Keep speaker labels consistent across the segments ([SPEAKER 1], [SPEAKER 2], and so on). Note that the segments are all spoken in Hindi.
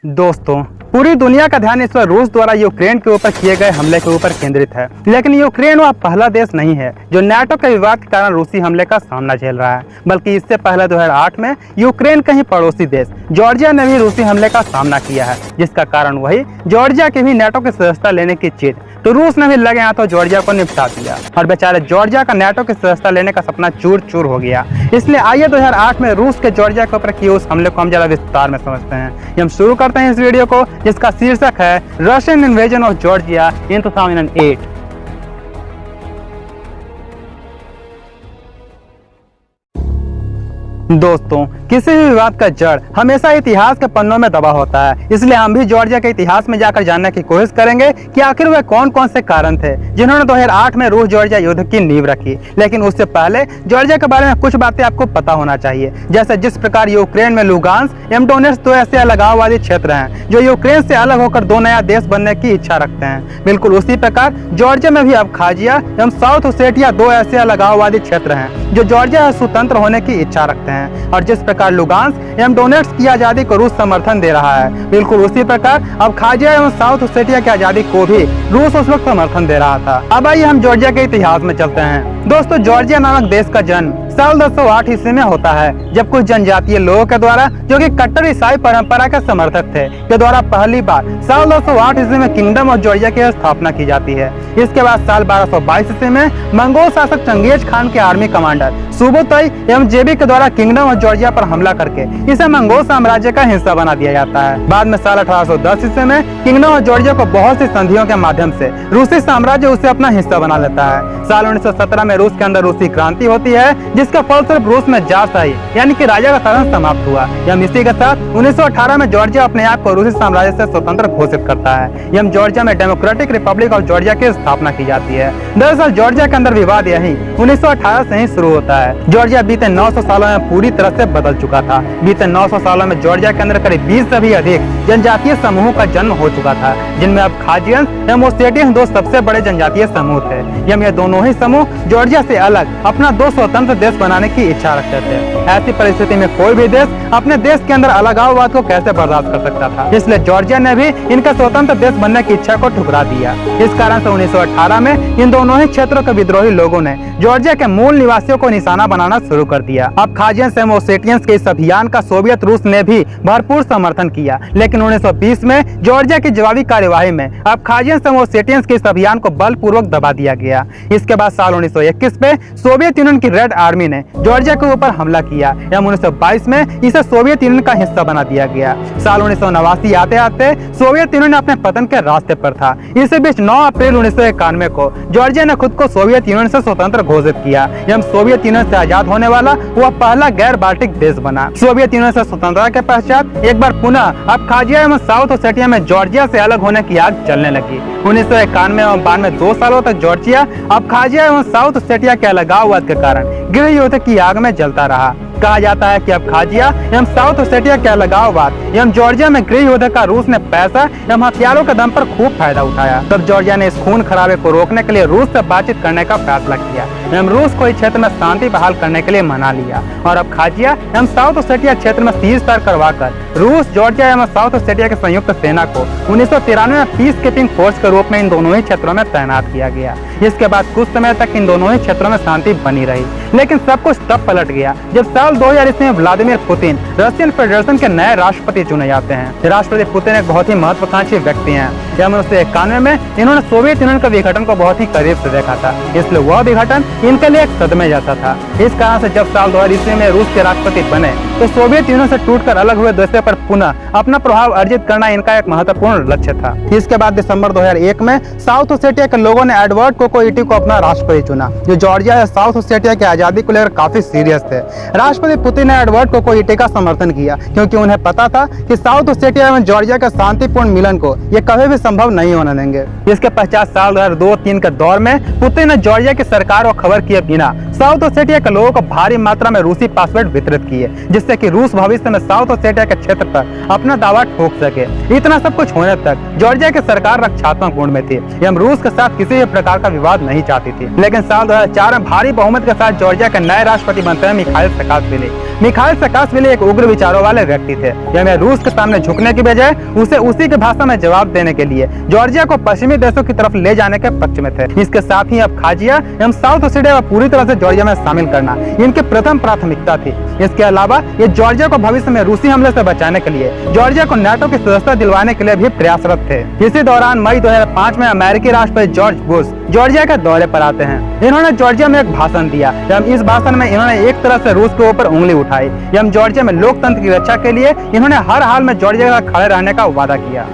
[SPEAKER 1] दोस्तों, पूरी दुनिया का ध्यान इस बार रूस द्वारा यूक्रेन के ऊपर किए गए हमले के ऊपर केंद्रित है। लेकिन यूक्रेन वह पहला देश नहीं है जो नाटो के विवाद के कारण रूसी हमले का सामना झेल रहा है, बल्कि इससे पहले 2008 में यूक्रेन का ही पड़ोसी देश जॉर्जिया ने भी रूसी हमले का सामना किया है, जिसका कारण वही जॉर्जिया की भी नाटो की सदस्यता लेने की जिद। तो रूस ने भी लगे हाथों जॉर्जिया को निपटा दिया और बेचारे जॉर्जिया का नाटो की सदस्यता लेने का सपना चूर चूर हो गया। इसलिए आइए 2008 में रूस के जॉर्जिया के ऊपर किए उस हमले को हम ज्यादा विस्तार में समझते हैं। हम शुरू करते हैं इस वीडियो को, जिसका शीर्षक है रशियन इन्वेजन ऑफ जॉर्जिया इन 2008। दोस्तों, किसी भी विवाद का जड़ हमेशा इतिहास के पन्नों में दबा होता है, इसलिए हम भी जॉर्जिया के इतिहास में जाकर जानने की कोशिश करेंगे कि आखिर वे कौन कौन से कारण थे जिन्होंने 2008 में रूस जॉर्जिया युद्ध की नींव रखी। लेकिन उससे पहले जॉर्जिया के बारे में कुछ बातें आपको पता होना चाहिए, जैसे जिस प्रकार यूक्रेन में लुगांस्क एवं डोनेट्स्क दो ऐसे अलगाववादी क्षेत्र हैं जो यूक्रेन से अलग होकर दो नया देश बनने की इच्छा रखते हैं। बिल्कुल उसी प्रकार जॉर्जिया में भी अबखाजिया एवं साउथ ओसेटिया दो ऐसे अलगाववादी क्षेत्र हैं जो जॉर्जिया से स्वतंत्र होने की इच्छा रखते हैं। और जिस प्रकार लुगांस्क एवं डोनेट्स्क की आजादी को रूस समर्थन दे रहा है, बिल्कुल उसी प्रकार अबखाजिया एवं साउथ ओसेटिया की आजादी को भी रूस उस वक्त समर्थन दे रहा था। अब आइए हम जॉर्जिया के इतिहास में चलते हैं। दोस्तों, जॉर्जिया नामक देश का जन्म साल 1008 ईस्वी में होता है, जब कुछ जनजातीय लोगों के द्वारा, जो कि कट्टर ईसाई परंपरा के समर्थक थे, के द्वारा पहली बार साल 208 ईस्वी में किंगडम ऑफ जॉर्जिया की स्थापना की जाती है। इसके बाद साल 1222 ईस्वी में मंगोल शासक चंगेज खान के आर्मी कमांडर सुबोताई एवं जेबी के द्वारा किंगडम ऑफ जॉर्जिया पर हमला करके इसे मंगोल साम्राज्य का हिस्सा बना दिया जाता है। बाद में साल 1810 ईस्वी में किंगडम ऑफ जॉर्जिया को बहुत सी संधियों के माध्यम से रूसी साम्राज्य उसे अपना हिस्सा बना लेता है। साल 1917 में रूस के अंदर रूसी क्रांति होती है, जिसका फलस्वरूप रूस में जारशाही यानी कि राजा का शासन समाप्त हुआ। यह इसी के साथ 1918 में जॉर्जिया अपने आप को रूसी साम्राज्य से स्वतंत्र घोषित करता है। यह जॉर्जिया में डेमोक्रेटिक रिपब्लिक ऑफ जॉर्जिया की स्थापना की जाती है। दरअसल जॉर्जिया के अंदर विवाद यही 1918 से ही शुरू होता है। जॉर्जिया बीते 900 सालों में पूरी तरह से बदल चुका था। बीते 900 सालों में जॉर्जिया के अंदर करीब 20 से भी अधिक जनजातीय समूह का जन्म हो चुका था, जिनमें अबखाजियंस एवं ओसेटियंस दो सबसे बड़े जनजातीय समूह थे। ये दोनों ही समूह जॉर्जिया से अलग अपना दो स्वतंत्र देश बनाने की इच्छा रखते थे। ऐसी परिस्थिति में कोई भी देश अपने देश के अंदर अलगाववाद को कैसे बर्दाश्त कर सकता था, इसलिए जॉर्जिया ने भी इनका स्वतंत्र देश बनने की इच्छा को ठुकरा दिया। इस कारण से 1918 में इन दोनों ही क्षेत्रों के विद्रोही लोगों ने जॉर्जिया के मूल निवासियों को निशाना बनाना शुरू कर दिया। अबखाजियंस एवं ओसेटियंस के इस अभियान का सोवियत रूस ने भी भरपूर समर्थन किया, लेकिन 1920 में जॉर्जिया की जवाबी कार्यवाही में अबखाजियंस एवं ओसेटियंस के इस अभियान को बलपूर्वक दबा दिया गया। इसके बाद साल 1921 में सोवियत यूनियन की रेड आर्मी ने जॉर्जिया के ऊपर हमला किया एवं 1922 में इसे सोवियत यूनियन का हिस्सा बना दिया गया। साल 1989 आते आते सोवियत यूनियन अपने पतन के रास्ते पर था। इसी बीच 9 अप्रैल 1991 को जॉर्जिया ने खुद को सोवियत यूनियन से स्वतंत्र घोषित किया एवं सोवियत यूनियन से आजाद होने वाला वह पहला गैर बाल्टिक देश बना। सोवियत यूनियन से स्वतंत्रता के पश्चात एक बार पुनः अबखाजिया एवं साउथ ओसेटिया में जॉर्जिया से अलग होने की आग चलने लगी। 1991 एवं 92 2 सालों तक जॉर्जिया अबखाजिया एवं साउथ ओसेटिया के अलगाववाद के कारण गृह युद्ध की आग में जलता रहा। कहा जाता है कि अबखाजिया एवं साउथ ओसेटिया के अलगाववाद एवं जॉर्जिया में गृह युद्ध का रूस ने पैसा एवं हथियारों के दम पर खूब फायदा उठाया। तब जॉर्जिया ने इस खून खराबे को रोकने के लिए रूस से बातचीत करने का फैसला किया एवं रूस को इस क्षेत्र में शांति बहाल करने के लिए मना लिया और अबखाजिया एवं साउथ ओसेटिया क्षेत्र में सीज फायर करवाकर रूस जॉर्जिया एवं साउथ ओसेटिया की संयुक्त सेना को 1993 में पीस कीपिंग फोर्स के रूप में इन दोनों ही क्षेत्रों में तैनात किया गया। इसके बाद कुछ समय तक इन दोनों ही क्षेत्रों में शांति बनी रही, लेकिन सब कुछ तब पलट गया जब साल 2000 ईस्वी में व्लादिमीर पुतिन रशियन फेडरेशन के नए राष्ट्रपति चुने जाते हैं। राष्ट्रपति पुतिन एक बहुत ही महत्वाकांक्षी व्यक्ति हैं। 1991 में इन्होंने सोवियत यूनियन के विघटन को बहुत ही करीब से देखा था, इसलिए वह विघटन इनके लिए एक सदमे जैसा था। इस कारण से जब साल 2000 ईस्वी में रूस के राष्ट्रपति बने तो सोवियत यूनियन से टूटकर अलग हुए देशों पर पुनः अपना प्रभाव अर्जित करना इनका एक महत्वपूर्ण लक्ष्य था। इसके बाद दिसंबर 2001 में साउथ ओसेटिया के लोगों ने एडवर्ड कोकोइटी को अपना राष्ट्रपति चुना, जो जॉर्जिया या साउथ ओसेटिया की आजादी को लेकर काफी सीरियस थे। राष्ट्रपति पुतिन ने एडवर्ड कोकोइटी का समर्थन किया, क्योंकि उन्हें पता था कि साउथ ओसेटिया एवं जॉर्जिया के शांतिपूर्ण मिलन को ये कभी भी संभव नहीं होने देंगे। इसके पश्चात साल 2002-3 के दौर में पुतिन ने जॉर्जिया की सरकार को खबर किए बिना साउथ ओसेटिया के लोगों को भारी मात्रा में रूसी पासपोर्ट वितरित किए, जिससे कि रूस भविष्य में साउथ ओसेटिया के क्षेत्र पर अपना दावा ठोक सके। इतना सब कुछ होने तक जॉर्जिया की सरकार रक्षात्मक मूड में थी एवं रूस के साथ किसी भी प्रकार का विवाद नहीं चाहती थी। लेकिन साल 2004 में भारी बहुमत के साथ जॉर्जिया के नए राष्ट्रपति बनते हैं मिखाइल साकाशविली। मिखाइल साकाशविली एक उग्र विचारों वाले व्यक्ति थे। यह रूस के सामने झुकने की बजाय उसे उसी की भाषा में जवाब देने के लिए जॉर्जिया को पश्चिमी देशों की तरफ ले जाने के पक्ष में थे। इसके साथ ही अबखाजिया एवं साउथ ओसेटिया को पूरी तरह से जॉर्जिया में शामिल करना इनकी प्रथम प्राथमिकता थी। इसके अलावा ये जॉर्जिया को भविष्य में रूसी हमले से बचाने के लिए जॉर्जिया को नाटो की सदस्यता दिलवाने के लिए भी प्रयासरत थे। इसी दौरान मई 2005 में अमेरिकी राष्ट्रपति जॉर्ज बुश जॉर्जिया के दौरे पर आते हैं। इन्होंने जॉर्जिया में एक भाषण दिया एवं इस भाषण में इन्होंने एक तरह से रूस के ऊपर उंगली उठाई एवं जॉर्जिया में लोकतंत्र की रक्षा के लिए इन्होंने हर हाल में जॉर्जिया का खड़े रहने का वादा किया।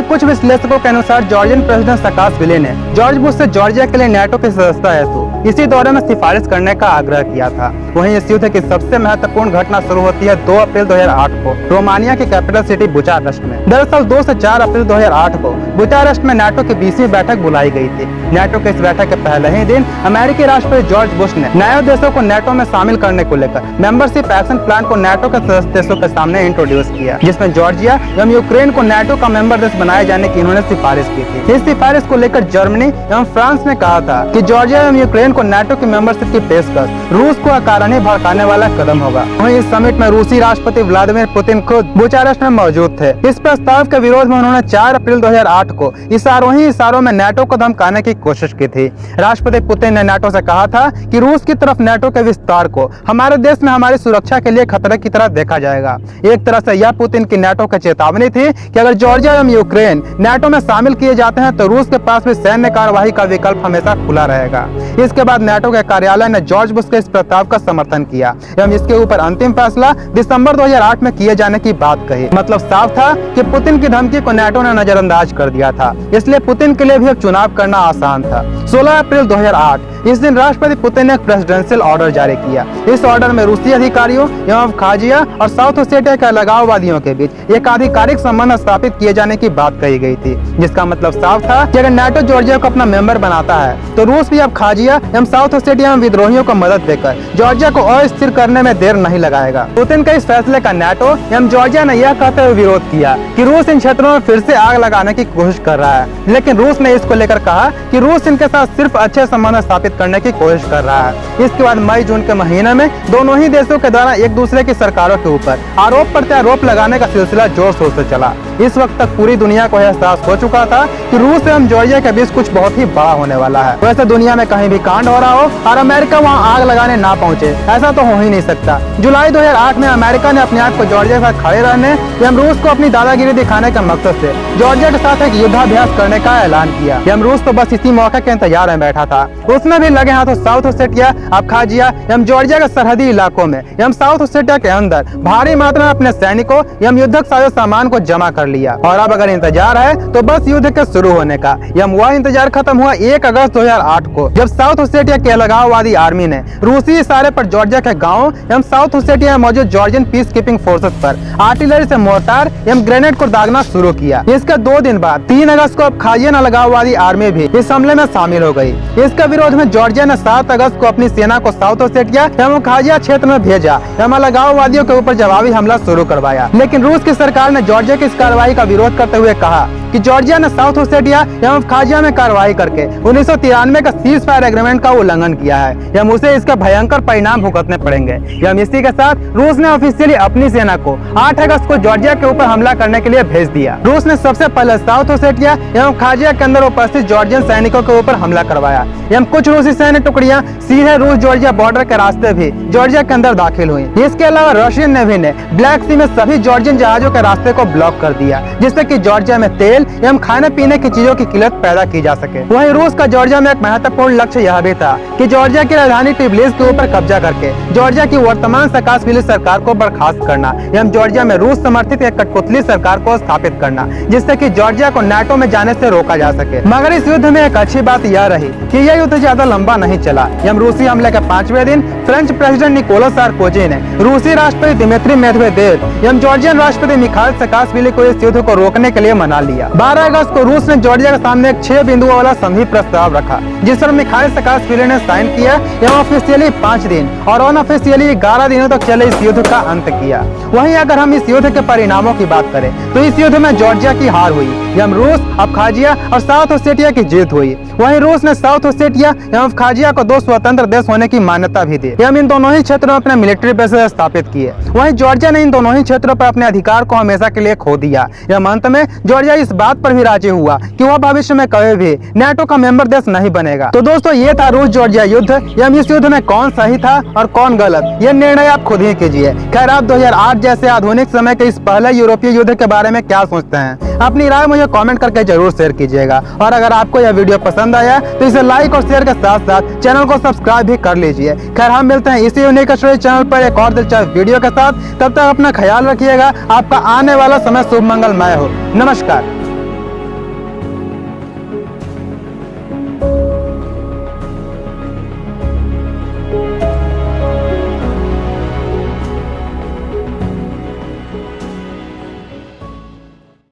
[SPEAKER 1] कुछ विश्लेषकों के अनुसार जॉर्जियन प्रेसिडेंट साकाशविली ने जॉर्ज बुश से जॉर्जिया के लिए नाटो की सदस्यता हेतु इसी दौरे में सिफारिश करने का आग्रह किया था। वहीं इस युद्ध की सबसे महत्वपूर्ण घटना शुरू होती है 2 अप्रैल 2008 को रोमानिया की कैपिटल सिटी बुचारेस्ट में। दरअसल 2 से 4 अप्रैल 2008 को बुचारेस्ट में नाटो की 20वीं बैठक बुलाई गई थी। नाटो की इस बैठक के पहले ही दिन अमेरिकी राष्ट्रपति जॉर्ज बुश ने नए देशों को नाटो में शामिल करने को लेकर मेंबरशिप एक्शन प्लान को नाटो के सदस्य देशों के सामने इंट्रोड्यूस किया, जिसमें जॉर्जिया एवं यूक्रेन को नाटो का मेंबर देश बनाए जाने की इन्होंने सिफारिश की थी। इस सिफारिश को लेकर जर्मनी एवं फ्रांस ने कहा था कि जॉर्जिया एवं यूक्रेन को नाटो की मेंबरशिप की पेशकश रूस को अकारण भड़काने वाला कदम होगा। वहीं इस समिट में रूसी राष्ट्रपति व्लादिमीर पुतिन खुद बुचारेस्ट में मौजूद थे। इस प्रस्ताव के विरोध में उन्होंने 4 अप्रैल 2008 को इशारों में नाटो को धमकाने की कोशिश की थी। राष्ट्रपति पुतिन ने नाटो से कहा था कि रूस की तरफ नाटो के विस्तार को हमारे देश में हमारी सुरक्षा के लिए खतरे की तरह देखा जाएगा। एक तरह से यह पुतिन की नाटो की चेतावनी थी कि अगर जॉर्जिया एवं यूक्रेन नाटो में शामिल किए जाते हैं तो रूस के पास भी सैन्य कार्यवाही का विकल्प हमेशा खुला रहेगा। इसके बाद नाटो के कार्यालय ने जॉर्ज बुश के इस प्रस्ताव का समर्थन किया एवं इसके ऊपर अंतिम फैसला दिसंबर 2008 में किए जाने की बात कही। मतलब साफ था कि पुतिन की धमकी को नाटो ने नजरअंदाज कर दिया था, इसलिए पुतिन के लिए भी अब चुनाव करना आसान था। 16 अप्रैल 2008 इस दिन राष्ट्रपति पुतिन ने एक प्रेसिडेंशियल ऑर्डर जारी किया। इस ऑर्डर में रूसी अधिकारियों एवं अबखाजिया और साउथ ओसेटिया के अलगाववादियों के बीच एक आधिकारिक संबंध स्थापित किए जाने की बात कही गई थी, जिसका मतलब साफ था कि अगर नाटो जॉर्जिया को अपना मेंबर बनाता है तो रूस भी अबखाजिया एवं साउथ ओसेटिया में विद्रोहियों को मदद देकर जॉर्जिया को अस्थिर करने में देर नहीं लगाएगा। पुतिन के इस फैसले का नाटो एवं जॉर्जिया ने यह कहते हुए विरोध किया कि रूस इन क्षेत्रों में फिर से आग लगाने की कोशिश कर रहा है, लेकिन रूस ने इसको लेकर कहा कि रूस इनके साथ सिर्फ अच्छे संबंध स्थापित करने की कोशिश कर रहा है। इसके बाद मई जून के महीने में दोनों ही देशों के द्वारा एक दूसरे की सरकारों के ऊपर आरोप प्रत्यारोप लगाने का सिलसिला जोर शोर से चला। इस वक्त तक पूरी दुनिया को एहसास हो चुका था कि रूस एवं जॉर्जिया के बीच कुछ बहुत ही बड़ा होने वाला है। वैसे दुनिया में कहीं भी कांड हो रहा हो और अमेरिका वहां आग लगाने ना पहुंचे, ऐसा तो हो ही नहीं सकता। जुलाई 2008 में अमेरिका ने अपने आप को जॉर्जिया के साथ खड़े रहने एवं रूस को अपनी दादागिरी दिखाने के मकसद से जॉर्जिया के साथ एक युद्धाभ्यास करने का ऐलान किया एवं रूस तो बस इसी मौके के इंतजार में बैठा था। उसमें भी लगे हाथों साउथ ओसेटिया, अबखाजिया एवं जॉर्जिया के सरहदी इलाकों में एवं साउथ ओसेटिया के अंदर भारी मात्रा में अपने सैनिकों एवं युद्धक साजो सामान को जमा कर लिया। और अब अगर इंतजार है तो बस युद्ध के शुरू होने का। एवं वह इंतजार खत्म हुआ 1 अगस्त 2008 को, जब साउथ ओसेटिया के अलगाववादी आर्मी ने रूसी इशारे पर जॉर्जिया के गाँव एवं साउथ ओसेटिया में मौजूद जॉर्जियन पीस कीपिंग फोर्सेस पर आर्टिलरी से मोर्टार एवं ग्रेनेड को दागना शुरू किया। इसके 2 दिन बाद 3 अगस्त को अबखाजियन अलगाववादी आर्मी भी इस हमले में शामिल हो गई। इसके विरोध में जॉर्जिया ने 7 अगस्त को अपनी सेना को साउथ ओसेटिया एवं अबखाजिया क्षेत्र में भेजा एवं अलगाववादियों के ऊपर जवाबी हमला शुरू करवाया। लेकिन रूस की सरकार ने जॉर्जिया की इस कार्रवाई का विरोध करते हुए कहा कि जॉर्जिया ने साउथ ओसेटिया एवं अबखाजिया में कार्रवाई करके 1993 का सीज फायर एग्रीमेंट का उल्लंघन किया है एवं उसे इसका भयंकर परिणाम भुगतने पड़ेंगे। एवं इसी के साथ रूस ने ऑफिशियली अपनी सेना को 8 अगस्त को जॉर्जिया के ऊपर हमला करने के लिए भेज दिया। रूस ने सबसे पहले साउथ ओसेटिया एवं अबखाजिया के अंदर उपस्थित जॉर्जियन सैनिकों के ऊपर हमला करवाया एवं कुछ रूसी सैन्य टुकड़ियां सीधे रूस जॉर्जिया बॉर्डर के रास्ते भी जॉर्जिया के अंदर दाखिल हुई। इसके अलावा रशियन नेवी ने ब्लैक सी में सभी जॉर्जियन जहाजों के रास्ते को ब्लॉक कर दिया, जिससे कि जॉर्जिया में तेल एवं खाने पीने की चीजों की किल्लत पैदा की जा सके। वहीं रूस का जॉर्जिया में एक महत्वपूर्ण लक्ष्य यह भी था कि जॉर्जिया की राजधानी टिब्लिस के ऊपर कब्जा करके जॉर्जिया की वर्तमान साकाशविली सरकार को बर्खास्त करना एवं जॉर्जिया में रूस समर्थित एक कठपुतली सरकार को स्थापित करना, जिससे कि जॉर्जिया को नाटो में जाने से रोका जा सके। मगर इस युद्ध में एक अच्छी बात यह रही कि यह युद्ध ज्यादा लंबा नहीं चला एवं रूसी हमले के 5वें दिन फ्रेंच प्रेसिडेंट निकोलस सार्कोजी ने रूसी राष्ट्रपति दिमित्री मेदवेदेव एवं जॉर्जियन राष्ट्रपति मिखाइल साकाशविली को इस युद्ध को रोकने के लिए मना लिया। किया। 12 अगस्त को रूस ने जॉर्जिया के सामने एक 6 बिंदुओं वाला संधि प्रस्ताव रखा, जिस पर मिखाइल साकाशविली ने साइन किया एवं ऑफिशियली 5 दिन और अनऑफिशियली 11 दिनों तक चले इस युद्ध का अंत किया। वहीं अगर हम इस युद्ध के परिणामों की बात करें तो इस युद्ध में जॉर्जिया की हार हुई एवं रूस, अब्खाजिया और साउथ ओसेटिया की जीत हुई। वहीं रूस ने साउथ ओसेटिया एवं अब्खाजिया को 2 स्वतंत्र देश होने की मान्यता भी दी एवं इन दोनों ही क्षेत्रों में अपने मिलिट्री बेसेस स्थापित किए। वहीं जॉर्जिया ने इन दोनों ही क्षेत्रों पर अपने अधिकार को हमेशा के लिए खो दिया एवं अंत में जॉर्जिया इस बात पर भी राजी हुआ कि वह भविष्य में कभी भी नाटो का मेंबर देश नहीं बनेगा। तो दोस्तों, ये था रूस जॉर्जिया युद्ध एवं इस युद्ध में कौन सही था और कौन गलत, ये निर्णय आप खुद ही कीजिए। खैर, आप 2008 जैसे आधुनिक समय के इस पहले यूरोपीय युद्ध के बारे में क्या सोचते हैं? अपनी राय मुझे कमेंट करके जरूर शेयर कीजिएगा। और अगर आपको यह वीडियो पसंद आया तो इसे लाइक और शेयर के साथ साथ चैनल को सब्सक्राइब भी कर लीजिए। खैर, हम मिलते हैं इसी यूनिक स्टोरी चैनल पर एक और दिलचस्प वीडियो के साथ। तब तक अपना ख्याल रखिएगा। आपका आने वाला समय शुभ मंगलमय हो। नमस्कार।